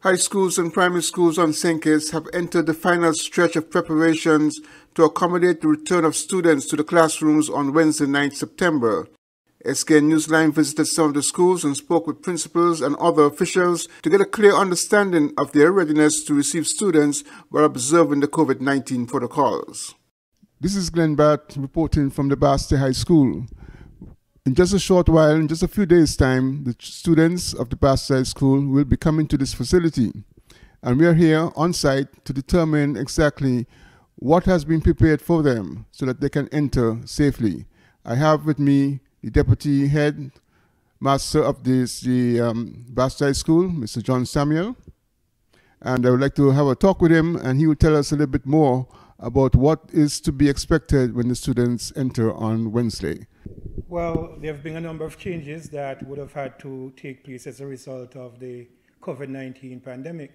High schools and primary schools on St. Kitts have entered the final stretch of preparations to accommodate the return of students to the classrooms on Wednesday 9 September. Skn Newsline visited some of the schools and spoke with principals and other officials to get a clear understanding of their readiness to receive students while observing the COVID-19 protocols. This is Glenn Batt reporting from the Basti High School. In just a short while, in just a few days' time, the students of the Basti High School will be coming to this facility. And we are here on site to determine exactly what has been prepared for them so that they can enter safely. I have with me the Deputy Head Master of the Basti High School, Mr. John Samuel. And I would like to have a talk with him, and he will tell us a little bit more about what is to be expected when the students enter on Wednesday. Well, there have been a number of changes that would have had to take place as a result of the COVID-19 pandemic.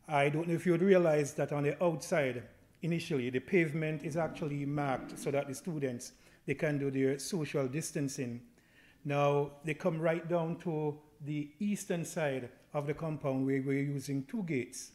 I don't know if you would realize that on the outside, initially, the pavement is actually marked so that the students, they can do their social distancing. Now, they come right down to the eastern side of the compound where we're using 2 gates.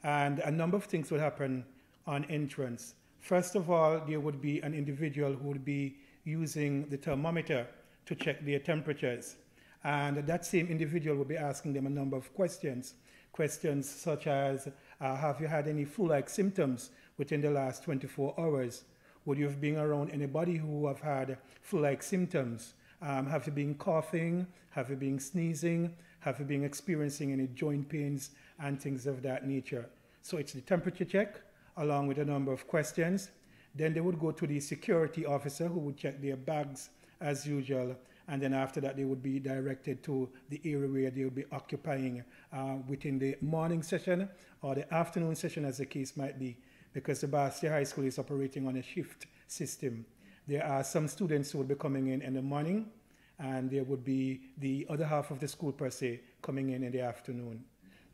And a number of things will happen on entrance. First of all, there would be an individual who would be using the thermometer to check their temperatures. And that same individual will be asking them a number of questions. Questions such as, have you had any flu-like symptoms within the last 24 hours? Would you have been around anybody who have had flu-like symptoms? Have you been coughing? Have you been sneezing? Have you been experiencing any joint pains and things of that nature? So it's the temperature check along with a number of questions. Then they would go to the security officer who would check their bags as usual. And then after that, they would be directed to the area where they would be occupying within the morning session or the afternoon session, as the case might be, because the Basti High School is operating on a shift system. There are some students who will be coming in the morning, and there would be the other half of the school per se coming in the afternoon.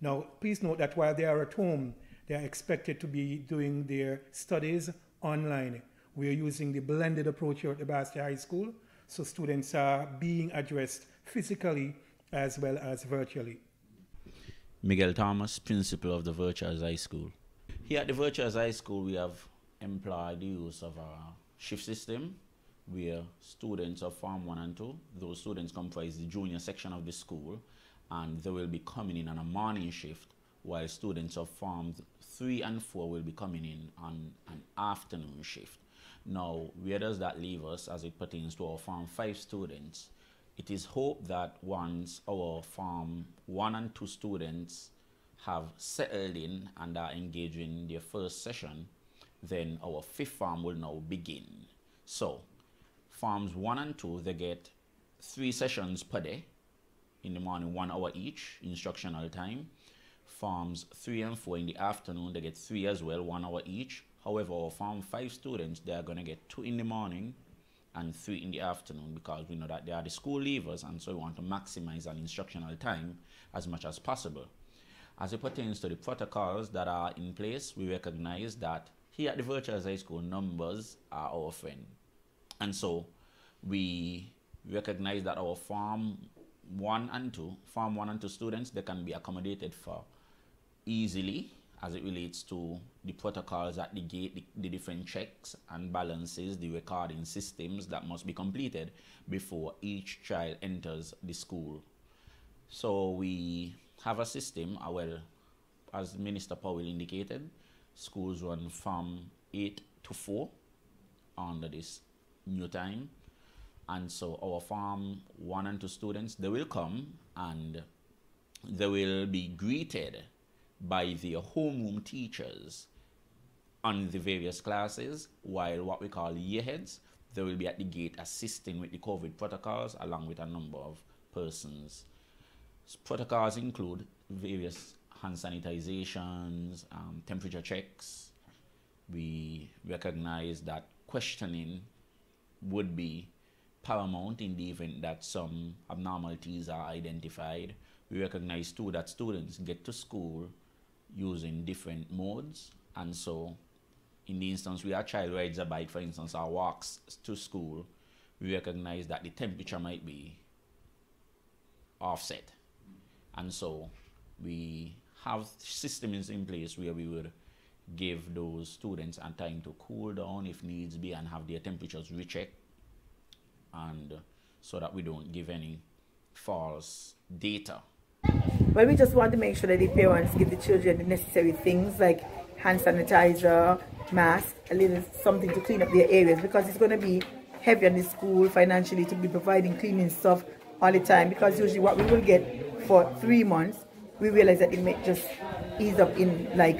Now, please note that while they are at home, they are expected to be doing their studies online. We are using the blended approach here at the Basti High School, so students are being addressed physically as well as virtually. Miguel Thomas, principal of the Virtuous High School. Here at the Virtuous High School, we have employed the use of a shift system where students of Form 1 and 2, those students comprise the junior section of the school, and they will be coming in on a morning shift, while students of Forms 3 and 4 will be coming in on an afternoon shift. Now, where does that leave us as it pertains to our Form 5 students? It is hoped that once our Form 1 and 2 students have settled in and are engaging in their first session, then our 5th form will now begin. So, Forms 1 and 2, they get 3 sessions per day. In the morning, 1 hour each, instructional time. Forms 3 and 4 in the afternoon, they get 3 as well, 1 hour each. However, our Form 5 students, they are going to get 2 in the morning and 3 in the afternoon, because we know that they are the school leavers, and so we want to maximize an instructional time as much as possible. As it pertains to the protocols that are in place, we recognize that here at the Virtuous High School, numbers are our friend. And so we recognize that our Form 1 and 2 students, they can be accommodated for easily as it relates to the protocols at the gate, the different checks and balances, the recording systems that must be completed before each child enters the school. So we have a system, well, as Minister Powell indicated, schools run from 8 to 4 under this new time. And so our Form 1 and 2 students, they will come and they will be greeted by their homeroom teachers on the various classes, while what we call yearheads, they will be at the gate assisting with the COVID protocols along with a number of persons. Protocols include various hand sanitizations, temperature checks. We recognize that questioning would be paramount in the event that some abnormalities are identified. We recognize too that students get to school using different modes, and so in the instance where a child rides a bike, for instance, or walks to school, we recognize that the temperature might be offset. And so we have systems in place where we would give those students a time to cool down if needs be and have their temperatures rechecked, and so that we don't give any false data. Well, we just want to make sure that the parents give the children the necessary things like hand sanitizer, mask, a little something to clean up their areas, because it's going to be heavy on the school financially to be providing cleaning stuff all the time, because usually what we will get for 3 months, we realize that it may just ease up in like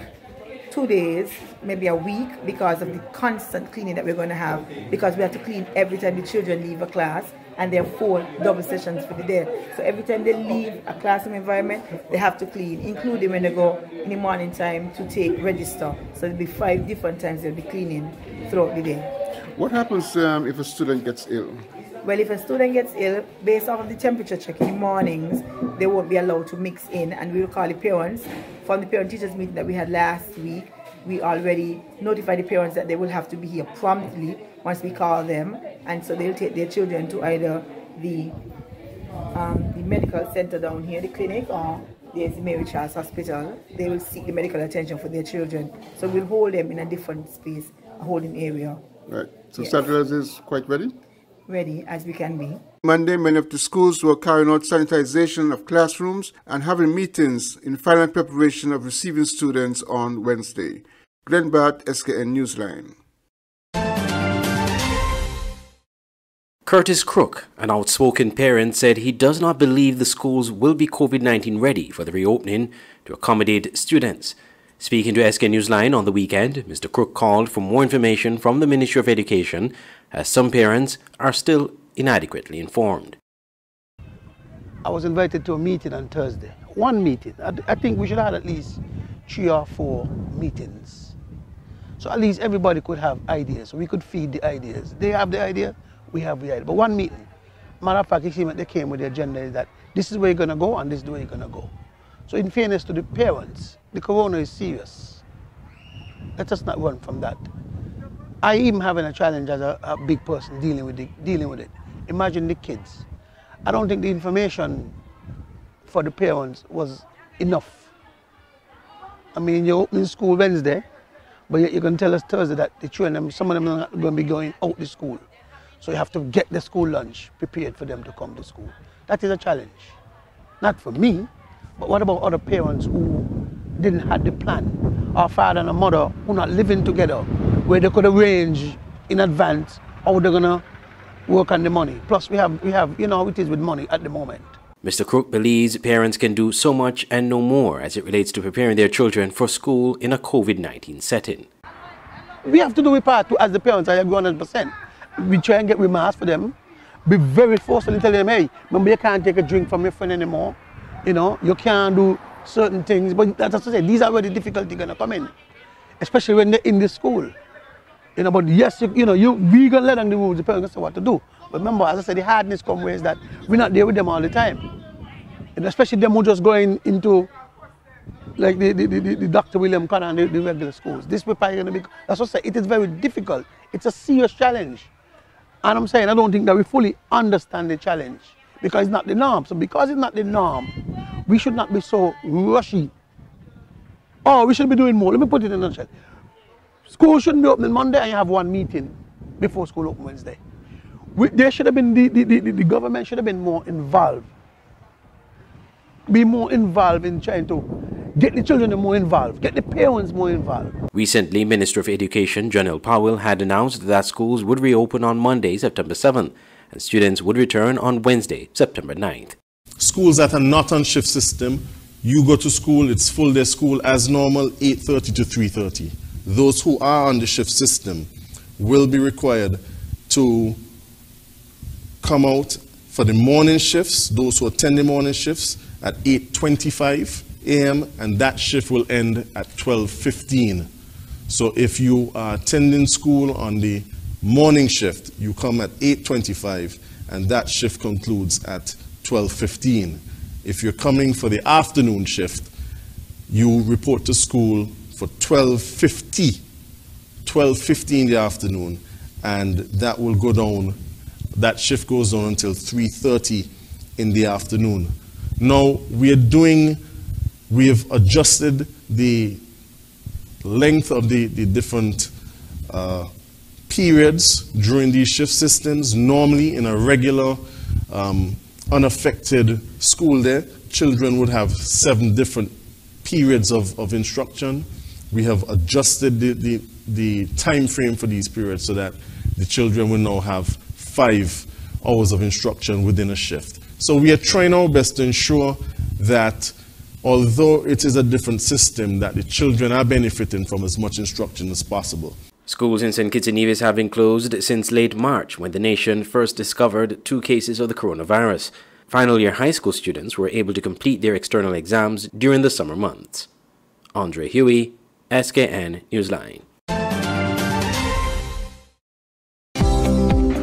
2 days, maybe a week, because of the constant cleaning that we're going to have, because we have to clean every time the children leave a class, and there are 4 double sessions for the day. So every time they leave a classroom environment, they have to clean, including when they go in the morning time to take register. So there'll be 5 different times they'll be cleaning throughout the day. What happens if a student gets ill? Well, if a student gets ill, based off of the temperature check in the mornings, they won't be allowed to mix in, and we will call the parents. From the parent-teachers meeting that we had last week, we already notified the parents that they will have to be here promptly once we call them, and so they'll take their children to either the medical center down here, the clinic, or there's the Mary Charles Hospital. They will seek the medical attention for their children. So we'll hold them in a different space, a holding area. Right. So yes. Saturdays is quite ready? Ready as we can be. Monday, many of the schools were carrying out sanitization of classrooms and having meetings in final preparation of receiving students on Wednesday. Glenn Bart, Skn Newsline. Curtis Crook, an outspoken parent, said he does not believe the schools will be COVID-19 ready for the reopening to accommodate students. Speaking to Skn Newsline on the weekend, Mr. Crook called for more information from the Ministry of Education, as some parents are still inadequately informed. I was invited to a meeting on Thursday. One meeting. I think we should have at least 3 or 4 meetings. So at least everybody could have ideas. We could feed the ideas. They have the idea, we have the idea. But one meeting, matter of fact, they came with the agenda is that this is where you're going to go and this is where you're going to go. So in fairness to the parents, the corona is serious. Let us not run from that. I even having a challenge as a big person dealing with it. Imagine the kids. I don't think the information for the parents was enough. I mean, you're opening school Wednesday, but yet you're going to tell us Thursday that the children, some of them are not going to be going out to school. So you have to get the school lunch prepared for them to come to school. That is a challenge. Not for me, but what about other parents who didn't have the plan? Our father and a mother who not living together, where they could arrange in advance how they're going to work on the money. Plus we have, you know how it is with money at the moment. Mr. Crook believes parents can do so much and no more as it relates to preparing their children for school in a COVID-19 setting. We have to do our part too, as the parents. I agree 100%. We try and get masks for them. Be very forceful and tell them, hey, remember you can't take a drink from your friend anymore. You know, you can't do certain things. But that's what I say, these are where the difficulty going to come in. Especially when they're in the school. You know, but yes, we going to let them the rules, the parents say what to do. But remember, as I said, the hardness comes where is that we're not there with them all the time. And especially them who just going into, like the Dr. William Connor and the regular schools. This will probably going to be, that's what I say, it is very difficult. It's a serious challenge. And I'm saying, I don't think that we fully understand the challenge because it's not the norm. So because it's not the norm, we should not be so rushy. Oh, we should be doing more. Let me put it in a nutshell. School shouldn't be opening Monday and you have one meeting before school open Wednesday. There should have been, the government should have been more involved. Be more involved in trying to get the children more involved, get the parents more involved. Recently, Minister of Education Janelle Powell had announced that schools would reopen on Monday, September 7th, and students would return on Wednesday, September 9th. Schools that are not on shift system, you go to school, it's full day school as normal, 8:30 to 3:30. Those who are on the shift system will be required to come out for the morning shifts, those who attend the morning shifts, at 8:25 a.m. and that shift will end at 12:15. So if you are attending school on the morning shift, you come at 8:25 and that shift concludes at 12:15. If you're coming for the afternoon shift, you report to school for 12:50 in the afternoon, and that will go down, that shift goes on until 3:30 in the afternoon. Now, we are doing We have adjusted the length of the different periods during these shift systems. Normally, in a regular, unaffected school day, children would have 7 different periods of instruction. We have adjusted the time frame for these periods so that the children will now have 5 hours of instruction within a shift. So we are trying our best to ensure that although it is a different system, that the children are benefiting from as much instruction as possible. Schools in St. Kitts and Nevis have been closed since late March, when the nation first discovered 2 cases of the coronavirus. Final year high school students were able to complete their external exams during the summer months. Andre Huey, Skn Newsline.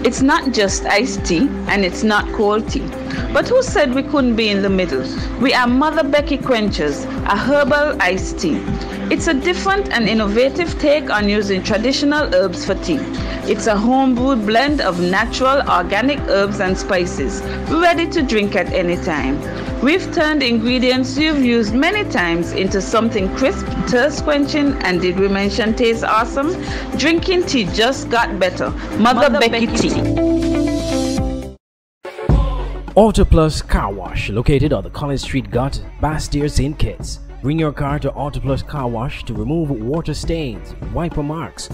It's not just iced tea and it's not cold tea. But who said we couldn't be in the middle? We are Mother Becky Quenchers, a herbal iced tea. It's a different and innovative take on using traditional herbs for tea. It's a home-brewed blend of natural, organic herbs and spices, ready to drink at any time. We've turned ingredients you've used many times into something crisp, thirst-quenching, and did we mention taste awesome? Drinking tea just got better. Mother Becky Tea. Auto Plus Car Wash, located on the College Street Gut, Bastyr, St. Kitts. Bring your car to Auto Plus Car Wash to remove water stains, wiper marks.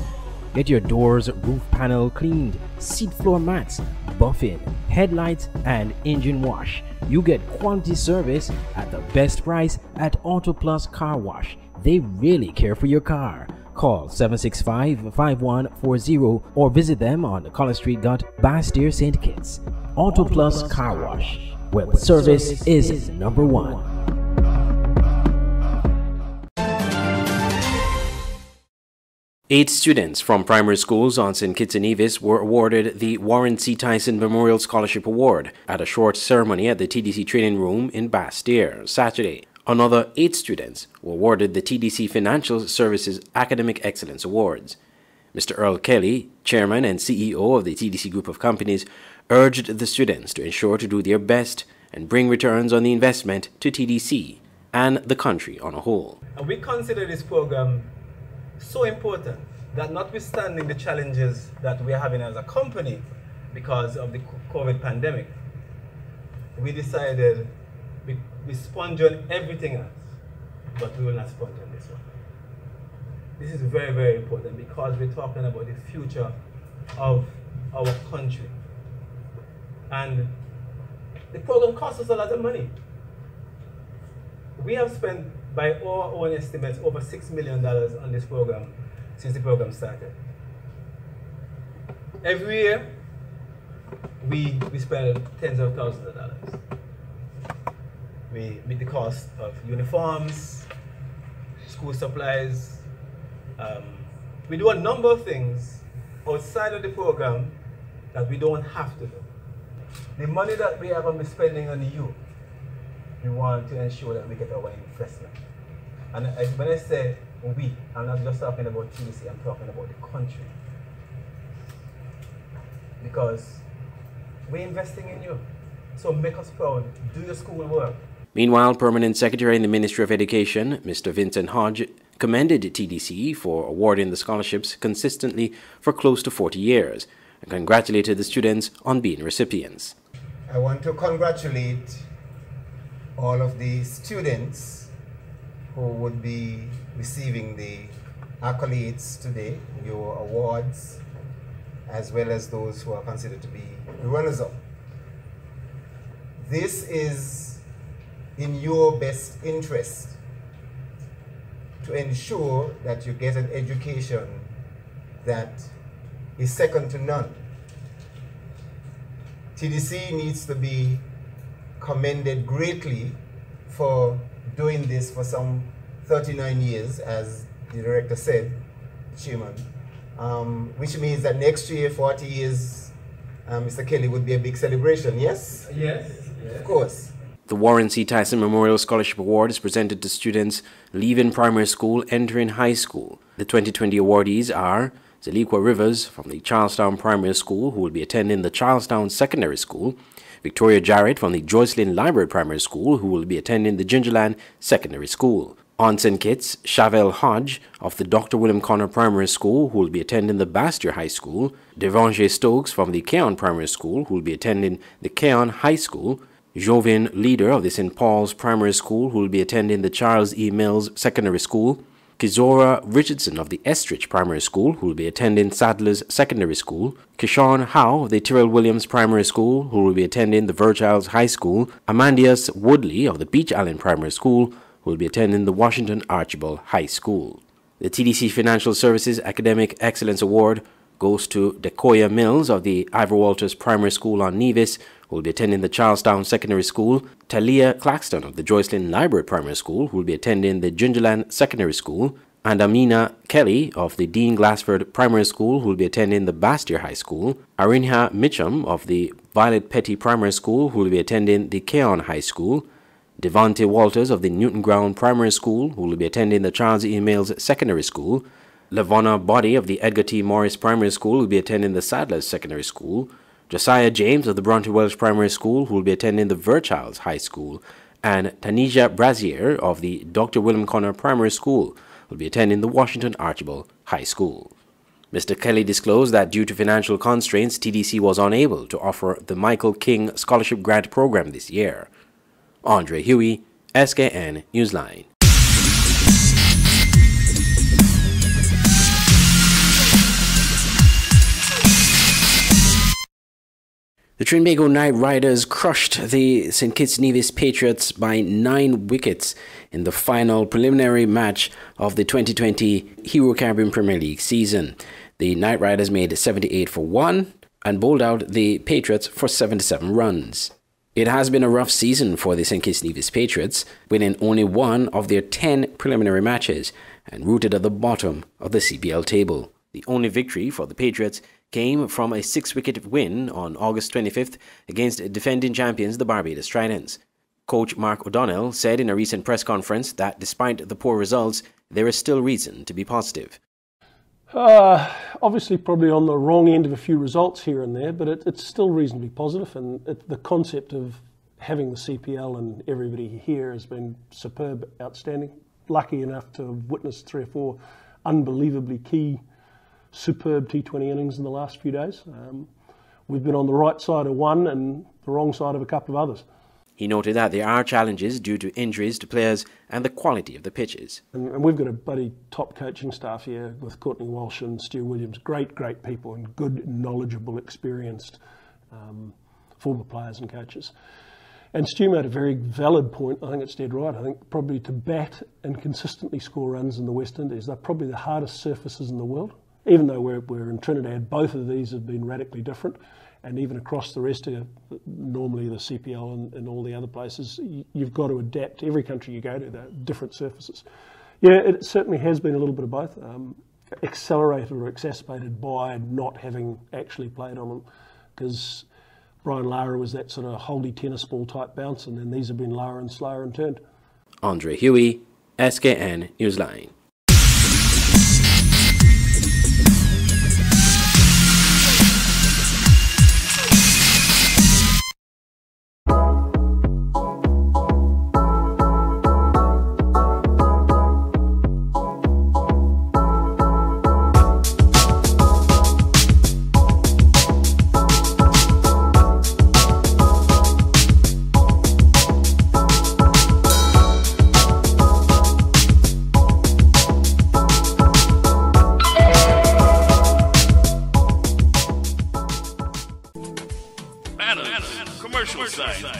Get your doors, roof panel cleaned, seat floor mats, buffing, headlights, and engine wash. You get quality service at the best price at Auto Plus Car Wash. They really care for your car. Call 765-5140 or visit them on the College Street Gut, Bastyr, St. Kitts. Auto Plus Car Wash, where the service is number 1. Eight students from primary schools on St. Kitts and Nevis were awarded the Warren C. Tyson Memorial Scholarship Award at a short ceremony at the TDC Training Room in Bastyr Saturday. Another 8 students were awarded the TDC Financial Services Academic Excellence Awards. Mr. Earl Kelly, Chairman and CEO of the TDC Group of Companies, urged the students to ensure to do their best and bring returns on the investment to TDC and the country on a whole. And we consider this program so important that, notwithstanding the challenges that we're having as a company because of the COVID pandemic, we decided we sponge on everything else, but we will not sponge on this one. This is very, very important because we're talking about the future of our country. And the program costs us a lot of money. We have spent, by our own estimates, over $6 million on this program since the program started. Every year, we spend tens of thousands of dollars. We meet the cost of uniforms, school supplies. We do a number of things outside of the program that we don't have to do. The money that we are going to be spending on the youth, we want to ensure that we get our investment. And when I say we, I'm not just talking about TDC, I'm talking about the country. Because we're investing in you. So make us proud, do your school work. Meanwhile, Permanent Secretary in the Ministry of Education, Mr. Vincent Hodge, commended TDC for awarding the scholarships consistently for close to 40 years and congratulated the students on being recipients. I want to congratulate all of the students who would be receiving the accolades today, your awards, as well as those who are considered to be the runners-up. This is in your best interest to ensure that you get an education that is second to none. TDC needs to be commended greatly for doing this for some 39 years, as the director said, Chairman, which means that next year, 40 years, Mr. Kelly, would be a big celebration, yes? Yes. Of course. The Warren C. Tyson Memorial Scholarship Award is presented to students leaving primary school, entering high school. The 2020 awardees are Zaliqua Rivers from the Charlestown Primary School, who will be attending the Charlestown Secondary School, Victoria Jarrett from the Joycelyn Library Primary School, who will be attending the Gingerland Secondary School. On St. Kitts, Chavelle Hodge of the Dr. William Connor Primary School, who will be attending the Bastyr High School, Devonshire Stokes from the Keon Primary School, who will be attending the Keon High School, Jovin Leader of the St. Paul's Primary School, who will be attending the Charles E. Mills Secondary School, Kizora Richardson of the Estridge Primary School, who will be attending Sadler's Secondary School, Kishawn Howe of the Tyrrell Williams Primary School, who will be attending the Virchilds High School, Amandius Woodley of the Beach Allen Primary School, who will be attending the Washington Archibald High School. The TDC Financial Services Academic Excellence Award goes to Decoya Mills of the Ivor Walters Primary School on Nevis, who will be attending the Charlestown Secondary School, Talia Claxton of the Joycelyn Library Primary School, who will be attending the Gingerland Secondary School, and Amina Kelly of the Dean Glassford Primary School, who will be attending the Bastyr High School, Arinha Mitchum of the Violet Petty Primary School, who will be attending the Keon High School, Devontae Walters of the Newton Ground Primary School, who will be attending the Charles E. Mills Secondary School, Lavonna Body of the Edgar T. Morris Primary School, who will be attending the Sadler's Secondary School, Josiah James of the Bronte Welsh Primary School, who will be attending the Virchilds High School, and Tanisha Brazier of the Dr. William Connor Primary School, who will be attending the Washington Archibald High School. Mr. Kelly disclosed that due to financial constraints, TDC was unable to offer the Michael King Scholarship Grant Program this year. Andre Huey, Skn Newsline. The Trinbago Knight Riders crushed the St. Kitts Nevis Patriots by 9 wickets in the final preliminary match of the 2020 Hero Caribbean Premier League season. The Knight Riders made 78 for 1 and bowled out the Patriots for 77 runs. It has been a rough season for the St. Kitts Nevis Patriots, winning only 1 of their 10 preliminary matches and rooted at the bottom of the CPL table. The only victory for the Patriots came from a 6-wicket win on August 25th against defending champions the Barbados Tridents. Coach Mark O'Donnell said in a recent press conference that despite the poor results, there is still reason to be positive. Obviously probably on the wrong end of a few results here and there, but it's still reasonably positive, and the concept of having the CPL and everybody here has been superb, outstanding. Lucky enough to have witnessed 3 or 4 unbelievably key superb T20 innings in the last few days. We've been on the right side of one and the wrong side of a couple of others. He noted that there are challenges due to injuries to players and the quality of the pitches. And we've got a bloody top coaching staff here with Courtney Walsh and Stu Williams. Great people and good, knowledgeable, experienced former players and coaches. And Stu made a very valid point. I think it's dead right. I think probably to bat and consistently score runs in the West Indies, they're probably the hardest surfaces in the world. Even though we're in Trinidad, both of these have been radically different. And even across the rest of normally the CPL and all the other places, you've got to adapt. Every country you go to, there are different surfaces. Yeah, it certainly has been a little bit of both, accelerated or exacerbated by not having actually played on them. Because Brian Lara was that sort of holy tennis ball type bounce, and then these have been lower and slower and turned. Andre Huey, Skn Newsline.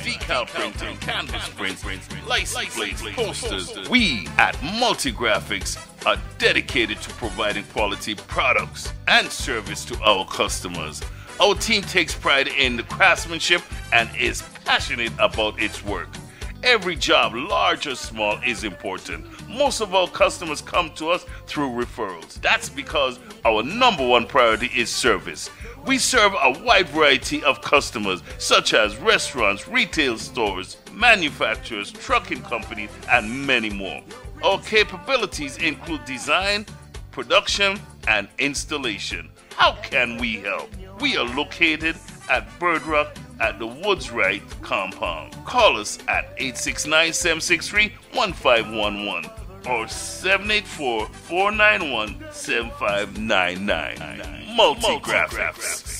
Decal printing, canvas prints, license plates, posters. We at Multigraphics are dedicated to providing quality products and service to our customers. Our team takes pride in the craftsmanship and is passionate about its work. Every job, large or small, is important. Most of our customers come to us through referrals. That's because our #1 priority is service. We serve a wide variety of customers, such as restaurants, retail stores, manufacturers, trucking companies, and many more. Our capabilities include design, production, and installation. How can we help? We are located at Bird Rock at the Woods Right compound. Call us at 869-763-1511 or 784-491-7599. Multi-Graphics.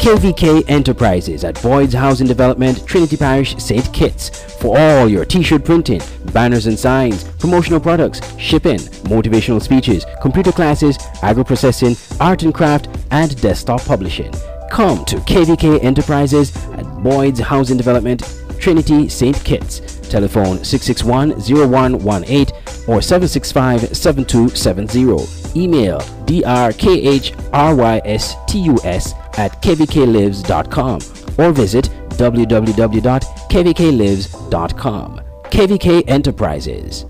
KVK Enterprises at Boyd's Housing Development, Trinity Parish, St. Kitts. For all your t-shirt printing, banners and signs, promotional products, shipping, motivational speeches, computer classes, agro-processing, art and craft, and desktop publishing. Come to KVK Enterprises at Boyd's Housing Development, Trinity, St. Kitts. Telephone 661-0118 or 765-7270. Email drkhrystus@kvklives.com or visit www.kvklives.com. KVK Enterprises.